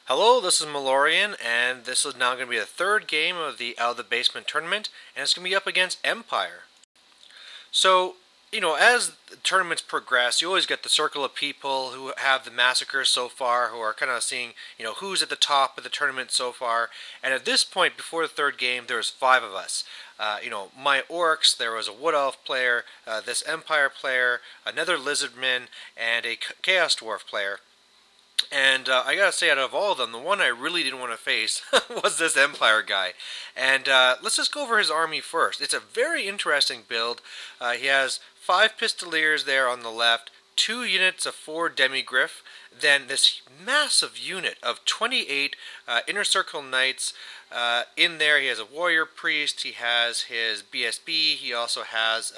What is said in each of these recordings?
Hello, this is Malorian, and this is now going to be the third game of the Out of the Basement tournament, and it's going to be up against Empire. So, as the tournaments progress, you always get the circle of people who have the massacres so far, who are kind of seeing, who's at the top of the tournament so far. And at this point, before the third game, there's five of us. My Orcs, there was a Wood Elf player, this Empire player, another Lizardman, and a Chaos Dwarf player. And I gotta say, out of all of them, the one I really didn't want to face was this Empire guy. And let's just go over his army first. It's a very interesting build. He has 5 Pistoliers there on the left, 2 units of 4 Demigryph, then this massive unit of 28 Inner Circle Knights. In there, he has a Warrior Priest, he has his BSB, he also has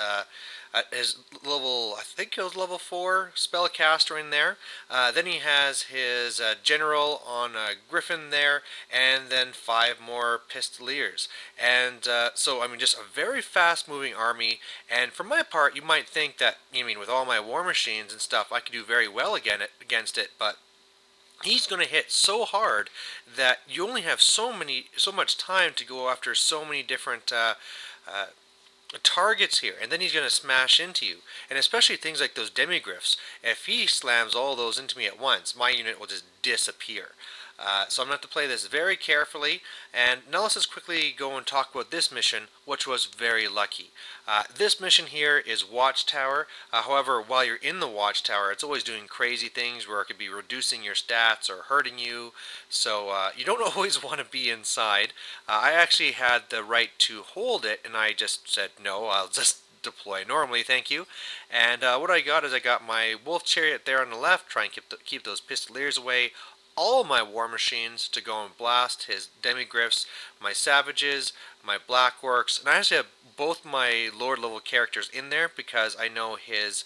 his level, I think it was level 4 spellcaster in there. Then he has his general on Griffin there, and then 5 more Pistoliers. And so, just a very fast-moving army. And for my part, you might think that, with all my war machines and stuff, I could do very well against it, but he's going to hit so hard that you only have so much time to go after so many different targets here, and then he's going to smash into you. And especially things like those Demigryphs, if he slams all those into me at once, my unit will just disappear. So I'm going to have to play this very carefully, and now let's just quickly go and talk about this mission, which was very lucky. This mission here is Watchtower. However, while you're in the Watchtower, it's always doing crazy things where it could be reducing your stats or hurting you, so you don't always want to be inside. I actually had the right to hold it, and I just said, no, I'll just deploy normally, thank you. And what I got is I got my Wolf Chariot there on the left, try and keep those Pistoliers away, all my war machines to go and blast his Demigryphs, my Savages, my Black Orcs, and I actually have both my Lord level characters in there because I know his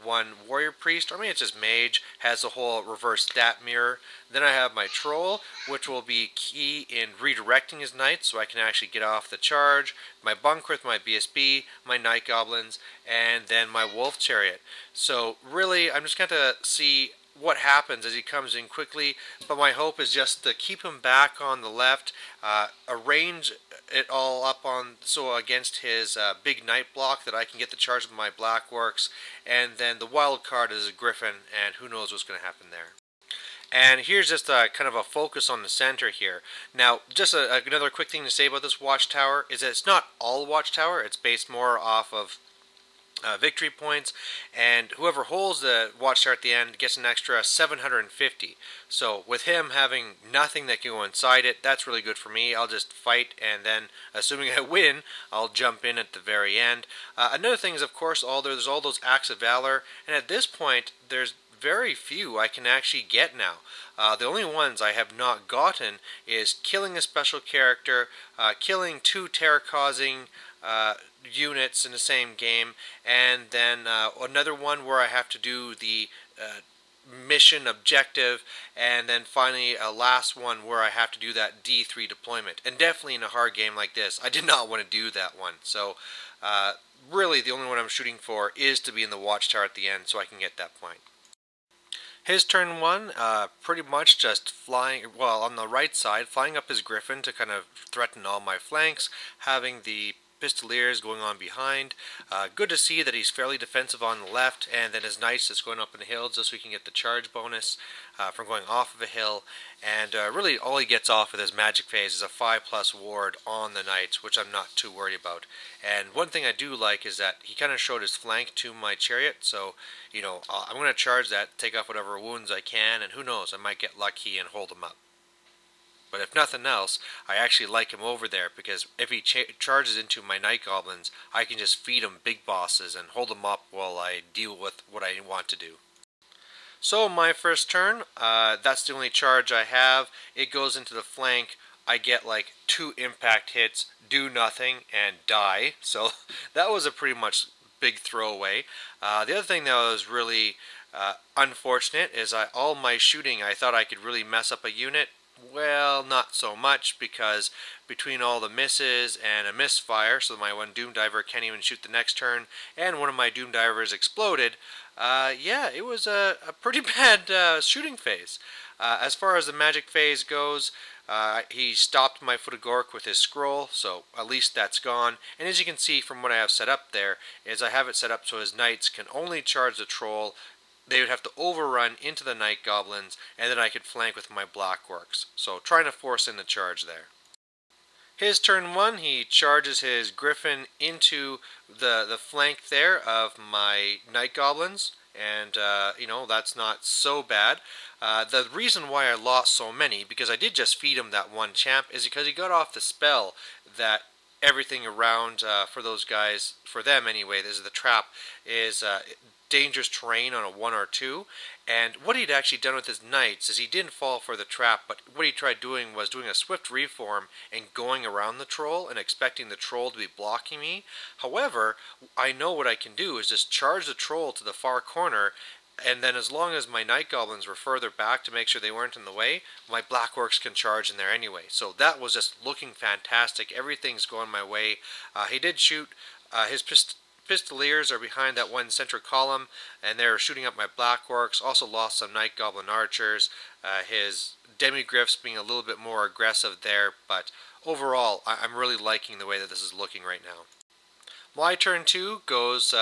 one Warrior Priest, or maybe it's just Mage, has the whole reverse stat mirror. Then I have my Troll, which will be key in redirecting his Knights so I can actually get off the charge, my Bunker with my BSB, my Night Goblins, and then my Wolf Chariot. So really, I'm just going to see what happens as he comes in quickly, but my hope is just to keep him back on the left, arrange it all up on so against his big Knight block that I can get the charge with my Black Orcs, and then the wild card is a Griffin, and who knows what's going to happen there. And here's just kind of a focus on the center here. Now, just another quick thing to say about this Watchtower is that it's not all Watchtower. It's based more off of victory points, and whoever holds the Watchtower at the end gets an extra 750. So with him having nothing that can go inside it, that's really good for me. I'll just fight, and then assuming I win, I'll jump in at the very end. Another thing is, of course, there's all those acts of valor, and at this point there's very few I can actually get now. The only ones I have not gotten is killing a special character, killing 2 terror-causing units in the same game, and then another one where I have to do the mission objective, and then finally a last one where I have to do that D3 deployment. And definitely in a hard game like this, I did not want to do that one. So really the only one I'm shooting for is to be in the Watchtower at the end so I can get that point. His turn 1, pretty much just flying, well, on the right side, flying up his Griffin to kind of threaten all my flanks, having the Pistoliers going on behind. Good to see that he's fairly defensive on the left, and then his Knights just going up in the hills just so he can get the charge bonus from going off of a hill. And really all he gets off with his magic phase is a 5+ ward on the Knights, which I'm not too worried about. And one thing I do like is that he kind of showed his flank to my Chariot, so I'm going to charge that, take off whatever wounds I can, and who knows, I might get lucky and hold him up. But if nothing else, I actually like him over there, because if he charges into my Night Goblins, I can just feed him big bosses and hold him up while I deal with what I want to do. So my first turn, that's the only charge I have. It goes into the flank. I get like 2 impact hits, do nothing, and die. So that was a pretty much big throwaway. The other thing that was really unfortunate is all my shooting, I thought I could really mess up a unit. Well, not so much, because between all the misses and a misfire, so my one Doom Diver can't even shoot the next turn, and one of my Doom Divers exploded, yeah, it was a pretty bad shooting phase. As far as the magic phase goes, he stopped my Foot of Gork with his scroll, so at least that's gone. And as you can see from what I have set up there, is I have it set up so his knights can only charge the troll. They would have to overrun into the night goblins, and then I could flank with my black orcs. So trying to force in the charge there. His turn 1, he charges his griffin into the flank there of my night goblins, and you know, that's not so bad. The reason why I lost so many, because I did just feed him that one champ, is because he got off the spell that everything around for those guys, for them anyway, this is the trap, is dangerous terrain on a 1 or 2. And what he'd actually done with his knights is he didn't fall for the trap, but what he tried doing was doing a swift reform and going around the troll and expecting the troll to be blocking me. However, I know what I can do is just charge the troll to the far corner, and then as long as my night goblins were further back to make sure they weren't in the way, my black orcs can charge in there anyway. So that was just looking fantastic. Everything's going my way. He did shoot his Pistoliers are behind that one center column, and they're shooting up my black orcs. Also lost some night goblin archers. His demigryphs being a little bit more aggressive there, but overall, I'm really liking the way that this is looking right now. My turn 2 goes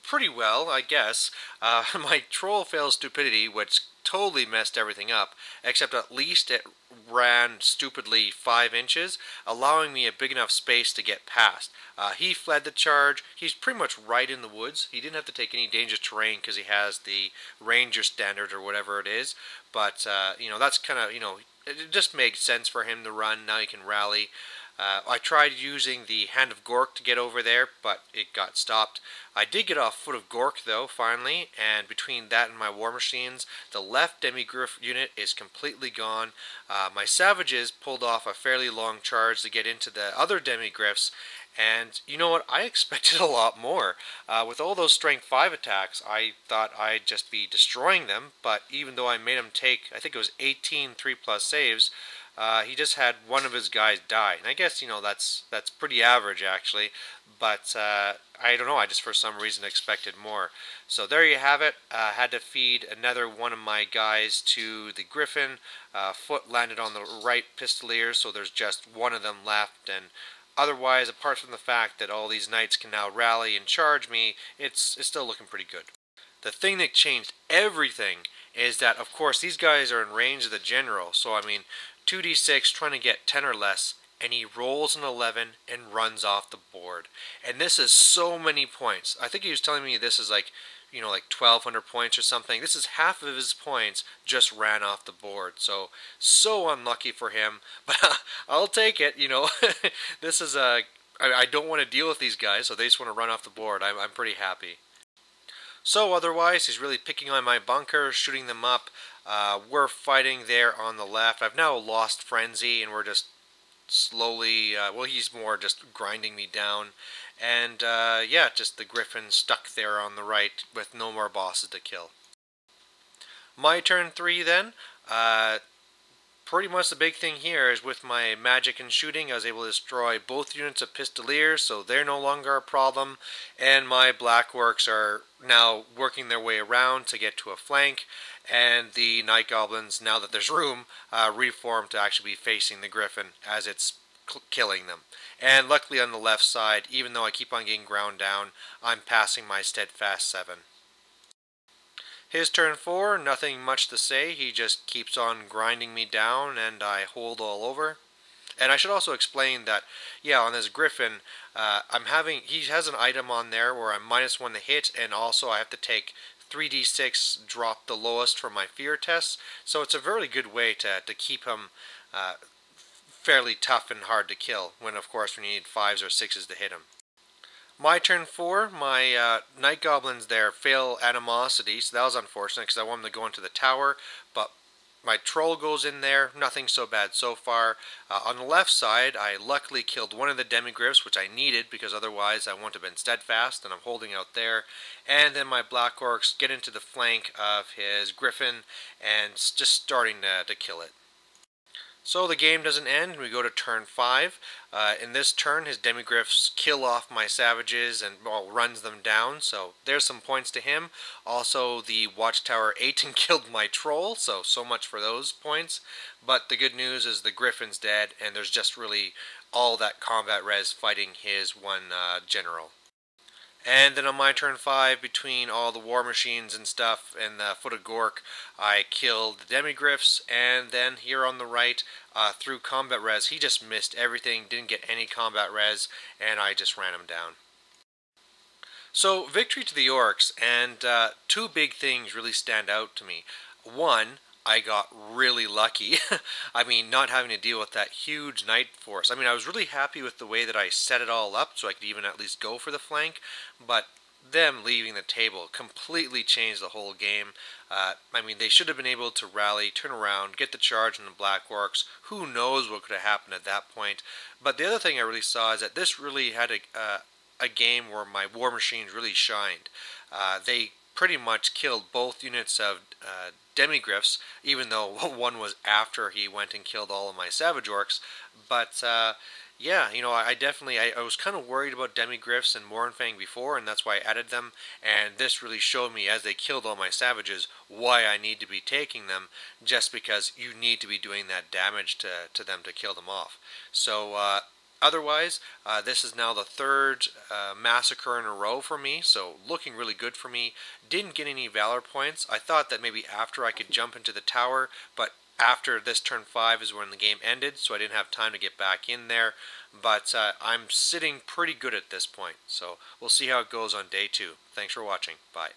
pretty well, I guess. My troll fails stupidity, which totally messed everything up, except at least it ran stupidly 5 inches, allowing me a big enough space to get past. He fled the charge. He's pretty much right in the woods. He didn't have to take any dangerous terrain because he has the ranger standard or whatever it is, but you know, that's kind of, you know, it just makes sense for him to run. Now he can rally. I tried using the Hand of Gork to get over there, but it got stopped. I did get off Foot of Gork, though, finally, and between that and my War Machines, the left demigryph unit is completely gone. My Savages pulled off a fairly long charge to get into the other demigryphs, and you know what? I expected a lot more. With all those Strength 5 attacks, I thought I'd just be destroying them, but even though I made him take, I think it was 18 3+ saves, he just had one of his guys die. And I guess, you know, that's pretty average, actually. But I don't know, I just for some reason expected more. So there you have it. Had to feed another one of my guys to the griffin. Foot landed on the right pistolier, so there's just one of them left. And otherwise, apart from the fact that all these knights can now rally and charge me, it's still looking pretty good. The thing that changed everything is that, of course, these guys are in range of the general. So, I mean, 2d6 trying to get 10 or less, and he rolls an 11 and runs off the board. And this is so many points. I think he was telling me this is like, you know, like 1,200 points or something. This is half of his points just ran off the board. So unlucky for him, but I'll take it, you know. This is I don't want to deal with these guys, so they just want to run off the board. I'm pretty happy. So otherwise, he's really picking on my bunkers, shooting them up. We're fighting there on the left. I've now lost Frenzy, and we're just slowly, well, he's more just grinding me down. And yeah, just the griffin stuck there on the right with no more bosses to kill. My turn 3 then. Pretty much the big thing here is with my magic and shooting, I was able to destroy both units of Pistoliers, so they're no longer a problem. And my Black Orcs are now working their way around to get to a flank. And the Night Goblins, now that there's room, reform to actually be facing the Griffin as it's killing them. And luckily on the left side, even though I keep on getting ground down, I'm passing my Steadfast 7. His turn 4, nothing much to say. He just keeps on grinding me down and I hold all over. And I should also explain that, yeah, on this Griffin, he has an item on there where I'm -1 to hit, and also I have to take 3d6 drop the lowest for my fear tests. So it's a very good way to keep him fairly tough and hard to kill, when of course when you need 5s or 6s to hit him. My turn 4, my Night Goblins there fail Animosity, so that was unfortunate because I wanted them to go into the tower, but my Troll goes in there, nothing so bad so far. On the left side, I luckily killed one of the Demigryphs, which I needed because otherwise I wouldn't have been Steadfast, and I'm holding out there. And then my Black Orcs get into the flank of his Griffin and just starting to kill it. So the game doesn't end, we go to turn 5. In this turn, his demigryphs kill off my savages and, well, runs them down, so there's some points to him. Also, the watchtower ate and killed my troll, so much for those points. But the good news is the griffin's dead, and there's just really all that combat res fighting his one general. And then on my turn 5, between all the war machines and stuff and the foot of Gork, I killed the demigryphs, and then here on the right, through combat res, he just missed everything, didn't get any combat res, and I just ran him down. So, victory to the Orcs, and two big things really stand out to me. One, I got really lucky. I mean, not having to deal with that huge night force. I mean, I was really happy with the way that I set it all up so I could even at least go for the flank, but them leaving the table completely changed the whole game. I mean, they should have been able to rally, turn around, get the charge on the Black Orcs. Who knows what could have happened at that point. But the other thing I really saw is that this really had a game where my war machines really shined. They pretty much killed both units of demigryphs, even though one was after he went and killed all of my savage orcs. But yeah, you know, I was kind of worried about demigryphs and Mournfang before, and that's why I added them. And this really showed me, as they killed all my savages, why I need to be taking them, just because you need to be doing that damage to them to kill them off. So otherwise, this is now the third massacre in a row for me, so looking really good for me. Didn't get any Valor points. I thought that maybe after I could jump into the tower, but after this turn 5 is when the game ended, so I didn't have time to get back in there. But I'm sitting pretty good at this point, so we'll see how it goes on day 2. Thanks for watching. Bye.